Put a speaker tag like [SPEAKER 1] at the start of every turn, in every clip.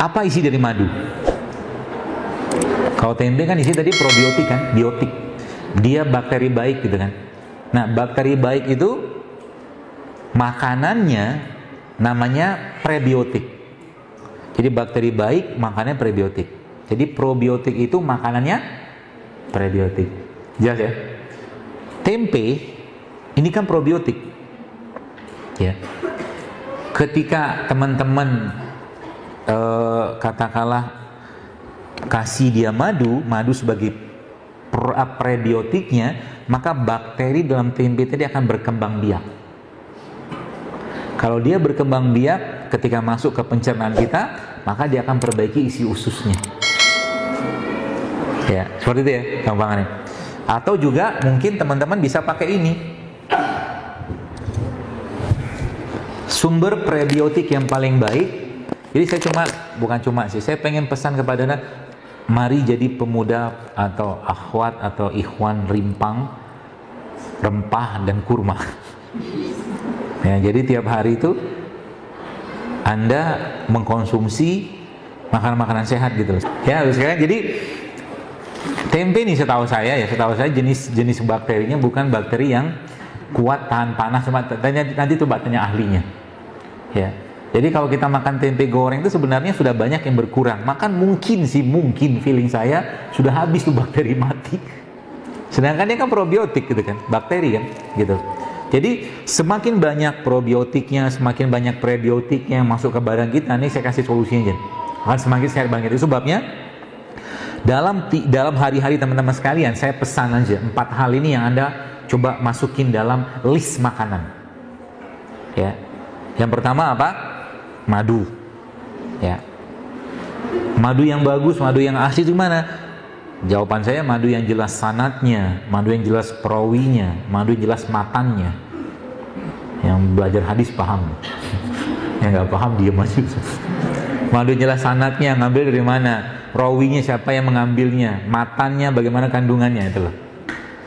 [SPEAKER 1] Apa isi dari madu? Kalau tempe kan isi tadi probiotik kan, biotik. Dia bakteri baik gitu kan. Nah, bakteri baik itu makanannya namanya prebiotik. Jadi bakteri baik makannya prebiotik. Jadi probiotik itu makanannya prebiotik. Jelas ya? Tempe ini kan probiotik. Ya. Ketika teman-teman katakanlah kasih dia madu sebagai prebiotiknya, maka bakteri dalam tempe tadi akan berkembang biak. Kalau dia berkembang biak ketika masuk ke pencernaan kita, maka dia akan perbaiki isi ususnya. Ya, seperti itu ya gampangannya. Atau juga mungkin teman-teman bisa pakai ini. Sumber prebiotik yang paling baik. Jadi saya saya pengen pesan kepada Anda, mari jadi pemuda atau akhwat atau ikhwan rimpang, rempah dan kurma. Ya, jadi tiap hari itu Anda mengkonsumsi makanan-makanan sehat gitu. Ya, sekarang jadi tempe nih setahu saya jenis bakterinya bukan bakteri yang kuat tahan panas, nanti itu tanya ahlinya. Ya. Jadi kalau kita makan tempe goreng itu sebenarnya sudah banyak yang berkurang. Mungkin feeling saya sudah habis tuh bakteri mati. Sedangkan dia kan probiotik gitu kan, bakteri kan, gitu. Jadi semakin banyak probiotiknya, semakin banyak prebiotiknya masuk ke badan kita, nih saya kasih solusinya aja. Akan semakin sehat banget. Itu sebabnya dalam hari-hari teman-teman sekalian, saya pesan aja 4 hal ini yang Anda coba masukin dalam list makanan. Ya. Yang pertama apa? Madu. Ya. Madu yang bagus, madu yang asli itu mana? Jawaban saya madu yang jelas sanadnya, madu yang jelas perawinya, madu yang jelas matannya. Yang belajar hadis paham. Yang nggak paham diam aja. Madu yang jelas sanadnya, ngambil dari mana? Perawinya siapa yang mengambilnya? Matannya bagaimana kandungannya, itu loh.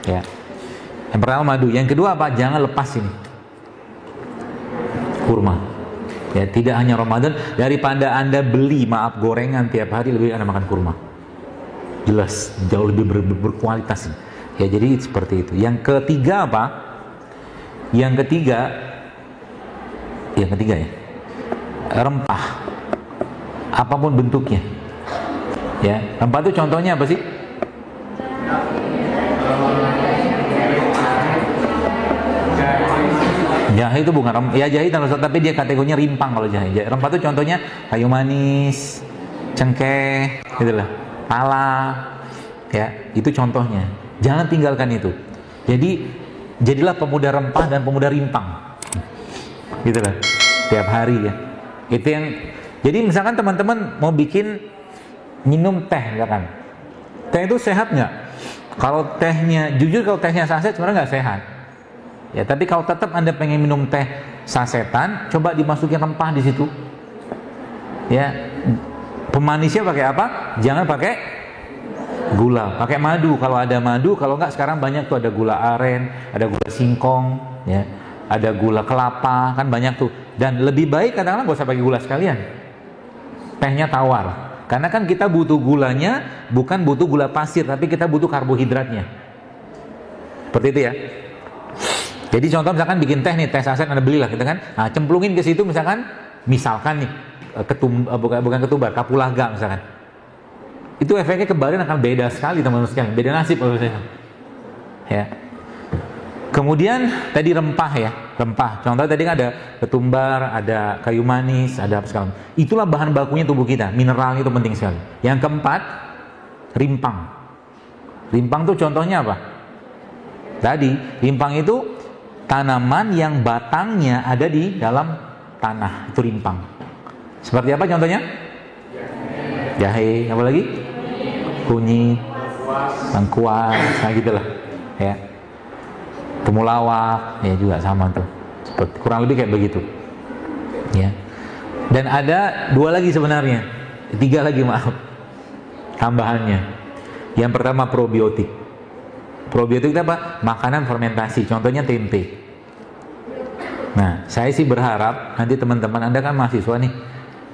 [SPEAKER 1] Ya. Yang pertama madu. Yang kedua apa? Jangan lepas ini. Kurma. Ya, tidak hanya Ramadan, daripada Anda beli gorengan tiap hari, lebih Anda makan kurma. Jelas jauh lebih berkualitas. Ya, jadi seperti itu. Yang ketiga apa? Yang ketiga ya, rempah. Apapun bentuknya. Ya, rempah itu contohnya apa sih? Jahe itu bukan rempah. Ya, jahe tapi dia kategorinya rimpang kalau jahe. Rempah itu contohnya kayu manis, cengkeh, gitu lah. Pala, ya, itu contohnya. Jangan tinggalkan itu. Jadi jadilah pemuda rempah dan pemuda rimpang, gitu lah. Tiap hari ya. Itu yang. Jadi misalkan teman-teman mau bikin minum teh, misalkan. Teh itu sehat nggak? Kalau tehnya, jujur kalau tehnya saset sebenarnya nggak sehat. Ya, tapi kalau tetap Anda pengen minum teh sasetan, coba dimasukin rempah di situ. Ya. Pemanisnya pakai apa? Jangan pakai gula, pakai madu kalau ada madu. Kalau enggak sekarang banyak tuh, ada gula aren, ada gula singkong, ya, ada gula kelapa, kan banyak tuh. Dan lebih baik kadang-kadang nggak usah pakai gula sekalian. Tehnya tawar. Karena kan kita butuh gulanya, bukan butuh gula pasir, tapi kita butuh karbohidratnya. Seperti itu ya. Jadi contoh misalkan bikin teh nih, teh saset Anda belilah gitu kan. Nah, cemplungin ke situ misalkan nih bukan ketumbar, kapulaga misalkan. Itu efeknya ke badan akan beda sekali teman-teman sekalian, beda nasib menurut saya. Ya. Kemudian tadi rempah ya, rempah. Contoh tadi kan ada ketumbar, ada kayu manis, ada apa segala. Itulah bahan bakunya tubuh kita, mineralnya itu penting sekali. Yang keempat, rimpang. Rimpang tuh contohnya apa? Tadi, rimpang itu tanaman yang batangnya ada di dalam tanah, itu rimpang. Seperti apa contohnya? Jahe, apa lagi? Kunyit, lengkuas, nah gitulah. Ya. Temulawak, ya juga sama tuh. Seperti kurang lebih kayak begitu. Ya. Dan ada 2 lagi sebenarnya. 3 lagi maaf. Tambahannya. Yang pertama probiotik. Probiotik itu apa? Makanan fermentasi, contohnya tempe. Nah, saya sih berharap nanti teman-teman Anda kan mahasiswa nih.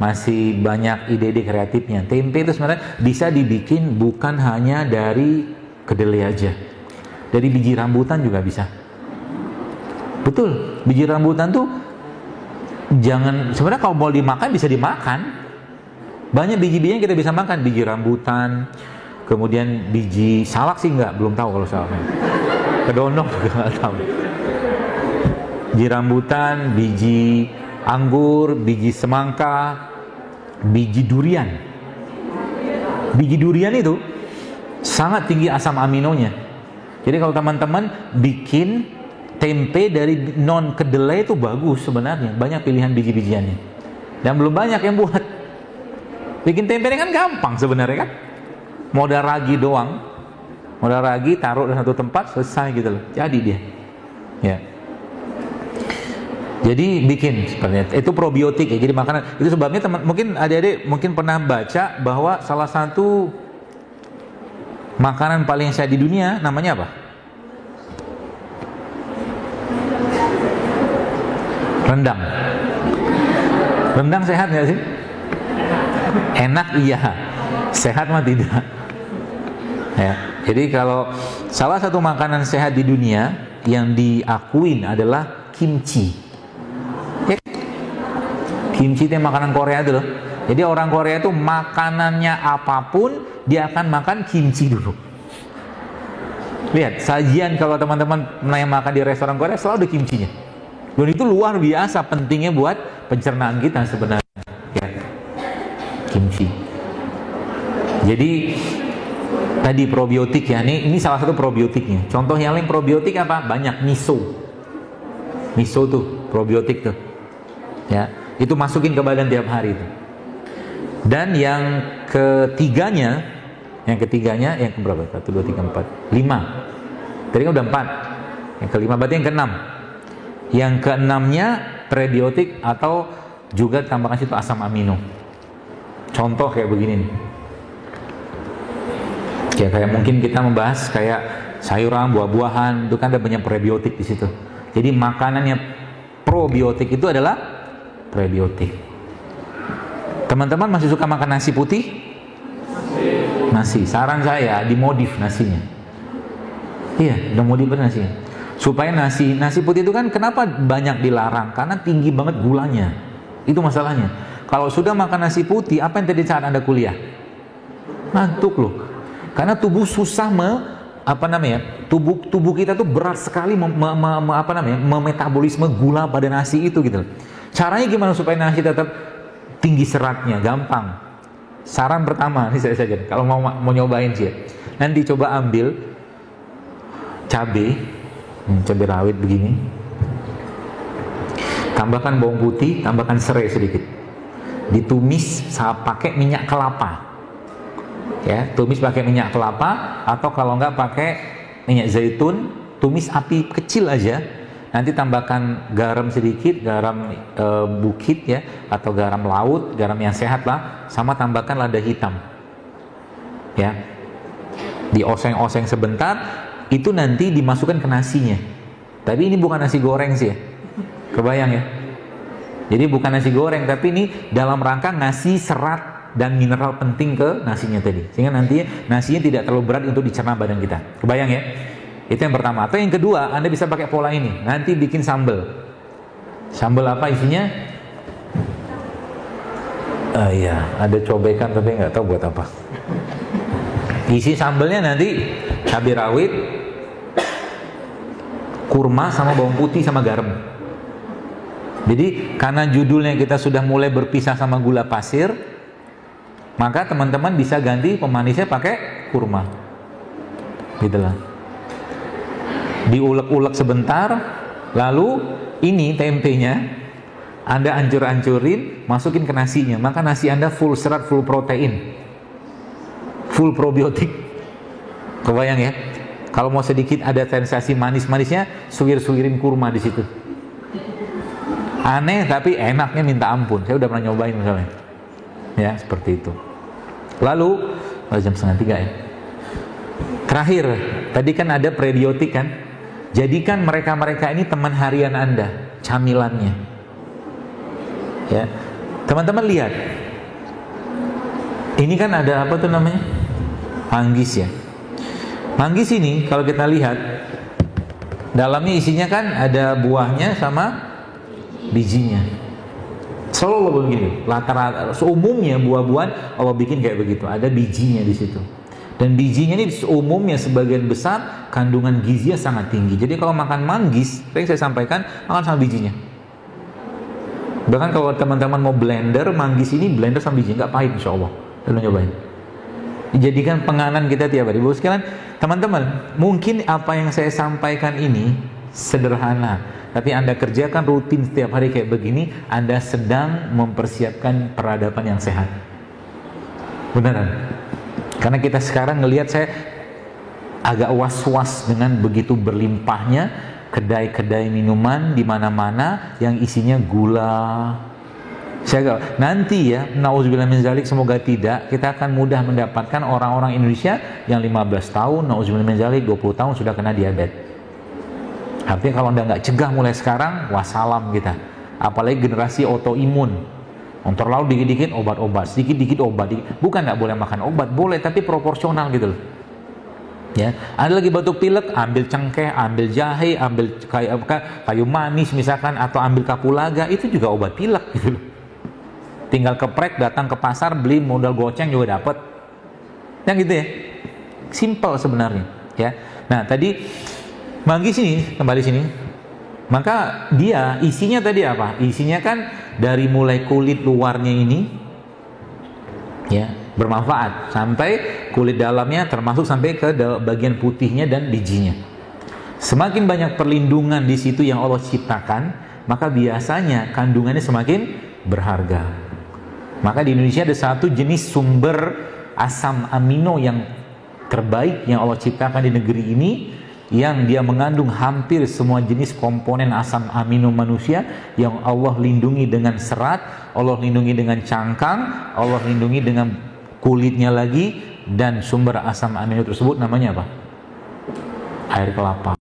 [SPEAKER 1] masih banyak ide-ide kreatifnya. Tempe itu sebenarnya bisa dibikin bukan hanya dari kedelai aja, dari biji rambutan juga bisa. Betul, biji rambutan tuh sebenarnya kalau mau dimakan bisa dimakan. Banyak biji-biji yang kita bisa makan, biji rambutan, kemudian biji salak sih belum tahu kalau salaknya. Kedondong juga nggak tahu. Biji rambutan, biji anggur, biji semangka, biji durian. Biji durian itu sangat tinggi asam aminonya. Jadi kalau teman-teman bikin tempe dari non kedelai itu bagus sebenarnya, banyak pilihan biji-bijiannya. Dan belum banyak yang buat. Bikin tempe ini kan gampang sebenarnya kan. Modal ragi doang. Modal ragi taruh di satu tempat selesai gitu loh. Jadi dia. Ya. Jadi bikin sebenarnya itu probiotik ya. Jadi makanan itu sebabnya mungkin adik-adik mungkin pernah baca bahwa salah satu makanan paling sehat di dunia namanya apa? Rendang. Rendang sehat nggak sih? Enak iya, sehat mah tidak. Ya, jadi kalau salah satu makanan sehat di dunia yang diakuin adalah kimchi. Ya, kimchi itu makanan Korea itu loh. Jadi orang Korea itu makanannya apapun dia akan makan kimchi dulu. Lihat sajian kalau teman-teman pernah makan di restoran Korea selalu ada kimchinya. Dan itu luar biasa pentingnya buat pencernaan kita sebenarnya. Ya. Kimchi. Jadi tadi probiotik ya, ini salah satu probiotiknya. Contoh yang lain probiotik apa? Banyak miso. Miso tuh probiotik tuh. Ya, itu masukin ke badan tiap hari tuh. Dan yang ketiganya yang keberapa? 1 2 3 4 5. Tadi kan udah 4. Yang kelima berarti yang keenam. Yang keenamnya prebiotik atau juga tambahkan situ asam amino. Contoh kayak begini nih. Ya kayak mungkin kita membahas kayak sayuran, buah-buahan, itu kan ada banyak prebiotik di situ. Jadi makanannya probiotik itu adalah prebiotik. Teman-teman masih suka makan nasi putih? Masih. Saran saya dimodif nasinya. Iya, udah modif nasinya. Supaya nasi putih itu kan kenapa banyak dilarang? Karena tinggi banget gulanya. Itu masalahnya. Kalau sudah makan nasi putih, apa yang terjadi saat Anda kuliah? Ngantuk loh. Karena tubuh susah tubuh kita tuh berat sekali memetabolisme gula pada nasi itu gitu. Caranya gimana supaya nasi tetap tinggi seratnya? Gampang. Saran pertama, ini saya saja kalau mau nyobain sih ya. Nanti coba ambil cabai rawit begini. Tambahkan bawang putih, tambahkan serai sedikit. Ditumis pakai minyak kelapa. Ya, tumis pakai minyak kelapa atau kalau enggak pakai minyak zaitun, tumis api kecil aja. Nanti tambahkan garam sedikit, garam bukit ya atau garam laut, garam yang sehat lah, sama tambahkan lada hitam. Ya. Dioseng-oseng sebentar, itu nanti dimasukkan ke nasinya. Tapi ini bukan nasi goreng sih ya. Kebayang ya? Jadi bukan nasi goreng, tapi ini dalam rangka ngasih serat dan mineral penting ke nasinya tadi. Sehingga nanti nasinya tidak terlalu berat untuk dicerna badan kita. Kebayang ya? Itu yang pertama. Atau yang kedua, Anda bisa pakai pola ini. Nanti bikin sambal. Sambal apa isinya? Iya, ada cobekan tapi nggak tahu buat apa. Isi sambalnya nanti cabai rawit, kurma sama bawang putih sama garam. Jadi karena judulnya kita sudah mulai berpisah sama gula pasir, maka teman-teman bisa ganti pemanisnya pakai kurma. Gitulah. Diulek-ulek sebentar, lalu ini tempenya Anda hancur-hancurin, masukin ke nasinya, maka nasi Anda full serat, full protein, full probiotik. Kebayang ya? Kalau mau sedikit ada sensasi manis-manisnya, suwir-suwirin kurma di situ. Aneh tapi enaknya minta ampun. Saya udah pernah nyobain misalnya. Ya, seperti itu. Lalu, jam 2:30 ya. Terakhir, tadi kan ada prebiotik kan? Jadikan mereka-mereka ini teman harian Anda, camilannya. Ya. Teman-teman lihat, ini kan ada apa tuh namanya? Manggis ya. Manggis ini kalau kita lihat, dalamnya isinya kan ada buahnya sama bijinya. Selalu Allah begini, rata-rata seumumnya buah-buahan Allah bikin kayak begitu, ada bijinya di situ. Dan bijinya ini umumnya sebagian besar kandungan gizinya sangat tinggi. Jadi kalau makan manggis, yang saya sampaikan, makan sama bijinya. Bahkan kalau teman-teman mau blender manggis ini, blender sama bijinya, nggak pahit insya Allah. Lalu nyobain. Dijadikan penganan kita tiap hari. Sekalian, teman-teman, mungkin apa yang saya sampaikan ini sederhana, tapi Anda kerjakan rutin setiap hari kayak begini, Anda sedang mempersiapkan peradaban yang sehat. Beneran. Karena kita sekarang ngelihat, saya agak was-was dengan begitu berlimpahnya kedai-kedai minuman di mana-mana yang isinya gula. Saya nanti ya, nauzubillah min zalik, semoga tidak, kita akan mudah mendapatkan orang-orang Indonesia yang 15 tahun, nauzubillah min zalik, 20 tahun sudah kena diabetes. Artinya kalau Anda nggak cegah mulai sekarang, wassalam kita. Apalagi generasi autoimun. Terlalu dikit-dikit obat-obat, sedikit-dikit obat. Bukan nggak boleh makan obat, boleh, tapi proporsional gitu loh. Ya, ada lagi batuk pilek, ambil cengkeh, ambil jahe, ambil kayu manis misalkan, atau ambil kapulaga, itu juga obat pilek gitu loh. Tinggal keprek, datang ke pasar, beli modal goceng juga dapat. Yang gitu ya. Simple sebenarnya, ya. Nah, tadi manggis ini, kembali sini. Maka dia isinya tadi apa? Isinya kan dari mulai kulit luarnya ini ya, bermanfaat sampai kulit dalamnya, termasuk sampai ke bagian putihnya dan bijinya. Semakin banyak perlindungan di situ yang Allah ciptakan, maka biasanya kandungannya semakin berharga. Maka di Indonesia ada satu jenis sumber asam amino yang terbaik yang Allah ciptakan di negeri ini, yang dia mengandung hampir semua jenis komponen asam amino manusia, yang Allah lindungi dengan serat, Allah lindungi dengan cangkang, Allah lindungi dengan kulitnya lagi, dan sumber asam amino tersebut namanya apa? Air kelapa.